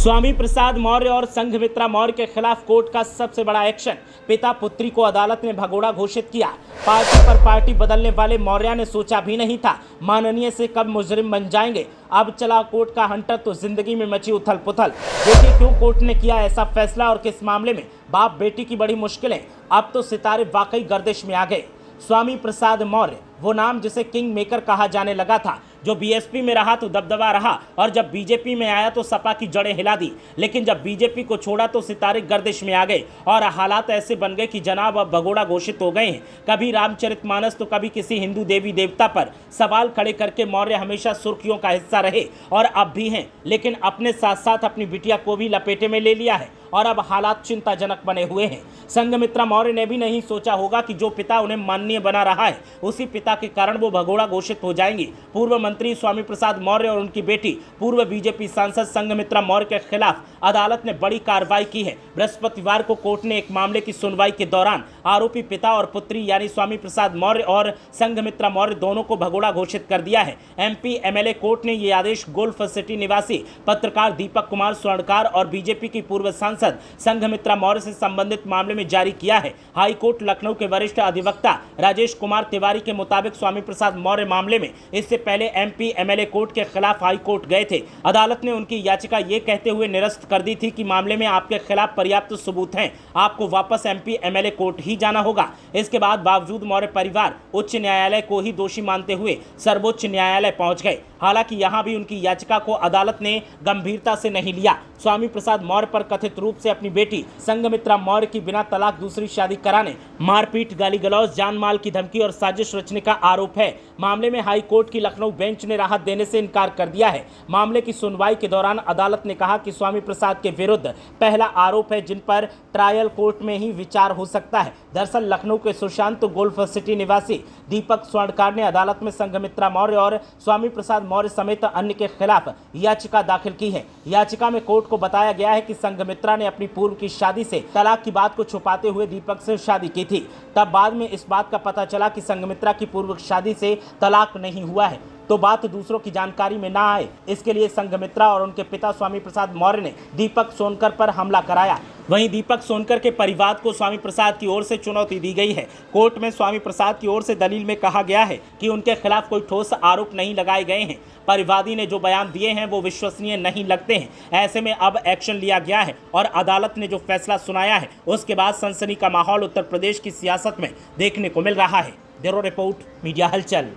स्वामी प्रसाद मौर्य और संघमित्रा मौर्य के खिलाफ कोर्ट का सबसे बड़ा एक्शन। पिता पुत्री को अदालत ने भगोड़ा घोषित किया। पार्टी पर पार्टी बदलने वाले मौर्य ने सोचा भी नहीं था माननीय से कब मुजरिम बन जाएंगे। अब चला कोर्ट का हंटर तो जिंदगी में मची उथल पुथल। देखिए क्यों कोर्ट ने किया ऐसा फैसला और किस मामले में बाप बेटी की बड़ी मुश्किलें। अब तो सितारे वाकई गर्दिश में आ गए। स्वामी प्रसाद मौर्य वो नाम जिसे किंग मेकर कहा जाने लगा था, जो बीएसपी में रहा तो दबदबा रहा और जब बीजेपी में आया तो सपा की जड़ें हिला दी। लेकिन जब बीजेपी को छोड़ा तो सितारे गर्दिश में आ गए और हालात ऐसे बन गए कि जनाब अब भगोड़ा घोषित हो गए हैं। कभी रामचरितमानस तो कभी किसी हिंदू देवी देवता पर सवाल खड़े करके मौर्य हमेशा सुर्खियों का हिस्सा रहे और अब भी हैं, लेकिन अपने साथ साथ अपनी बिटिया को भी लपेटे में ले लिया है और अब हालात चिंताजनक बने हुए हैं। संघमित्रा मौर्य ने भी नहीं सोचा होगा कि जो पिता उन्हें माननीय बना रहा है उसी पिता के कारण वो भगोड़ा घोषित हो जाएंगी। पूर्व मंत्री स्वामी प्रसाद मौर्य और उनकी बेटी पूर्व बीजेपी सांसद संघमित्रा मौर्य के खिलाफ अदालत ने बड़ी कार्रवाई की है। बृहस्पतिवार को कोर्ट ने एक मामले की सुनवाई के दौरान आरोपी पिता और पुत्री यानी स्वामी प्रसाद मौर्य और संघमित्रा मौर्य दोनों को भगोड़ा घोषित कर दिया है। एमपी एमएलए कोर्ट ने ये आदेश गोल्फ सिटी निवासी पत्रकार दीपक कुमार स्वर्णकार और बीजेपी की पूर्व सांसद संघमित्रा मौर्य से संबंधित मामले में जारी किया है। हाई कोर्ट लखनऊ के वरिष्ठ अधिवक्ता राजेश कुमार तिवारी के मुताबिक स्वामी प्रसाद मौर्य मामले में इससे पहले एमपी एमएलए कोर्ट के खिलाफ हाई कोर्ट गए थे। अदालत ने उनकी याचिका ये कहते हुए निरस्त कर दी थी कि मामले में आपके खिलाफ पर्याप्त सबूत हैं, आपको वापस एमपी एमएलए कोर्ट ही जाना होगा। इसके बाद बावजूद मौर्य परिवार उच्च न्यायालय को ही दोषी मानते हुए सर्वोच्च न्यायालय पहुंच गए। हालांकि यहां भी उनकी याचिका को अदालत ने गंभीरता से नहीं लिया। स्वामी प्रसाद मौर्य पर कथित रूप से अपनी बेटी संघमित्रा मौर्य की बिना तलाक दूसरी शादी कराने, मारपीट, गाली गलौज, जान माल की धमकी और साजिश रचने का आरोप है। मामले में हाई कोर्ट की लखनऊ बेंच ने राहत देने से इनकार कर दिया है। मामले की सुनवाई के दौरान अदालत ने कहा कि स्वामी प्रसाद के विरुद्ध पहला आरोप है जिन पर ट्रायल कोर्ट में ही विचार हो सकता है। दरअसल लखनऊ के सुशांत गोल्फ सिटी निवासी दीपक स्वर्णकार ने अदालत में संघमित्रा मौर्य और स्वामी प्रसाद मौर्य समेत अन्य के खिलाफ याचिका दाखिल की है। याचिका में कोर्ट को बताया गया है कि संघमित्रा ने अपनी पूर्व की शादी से तलाक की बात को छुपाते हुए दीपक से शादी की थी। तब बाद में इस बात का पता चला कि संघमित्रा की पूर्व शादी से तलाक नहीं हुआ है, तो बात दूसरों की जानकारी में ना आए इसके लिए संघमित्रा और उनके पिता स्वामी प्रसाद मौर्य ने दीपक सोनकर पर हमला कराया। वहीं दीपक सोनकर के परिवार को स्वामी प्रसाद की ओर से चुनौती दी गई है। कोर्ट में स्वामी प्रसाद की ओर से दलील में कहा गया है कि उनके खिलाफ कोई ठोस आरोप नहीं लगाए गए हैं। परिवादी ने जो बयान दिए हैं वो विश्वसनीय नहीं लगते हैं। ऐसे में अब एक्शन लिया गया है और अदालत ने जो फैसला सुनाया है उसके बाद सनसनी का माहौल उत्तर प्रदेश की सियासत में देखने को मिल रहा है। ब्यूरो रिपोर्ट, मीडिया हलचल।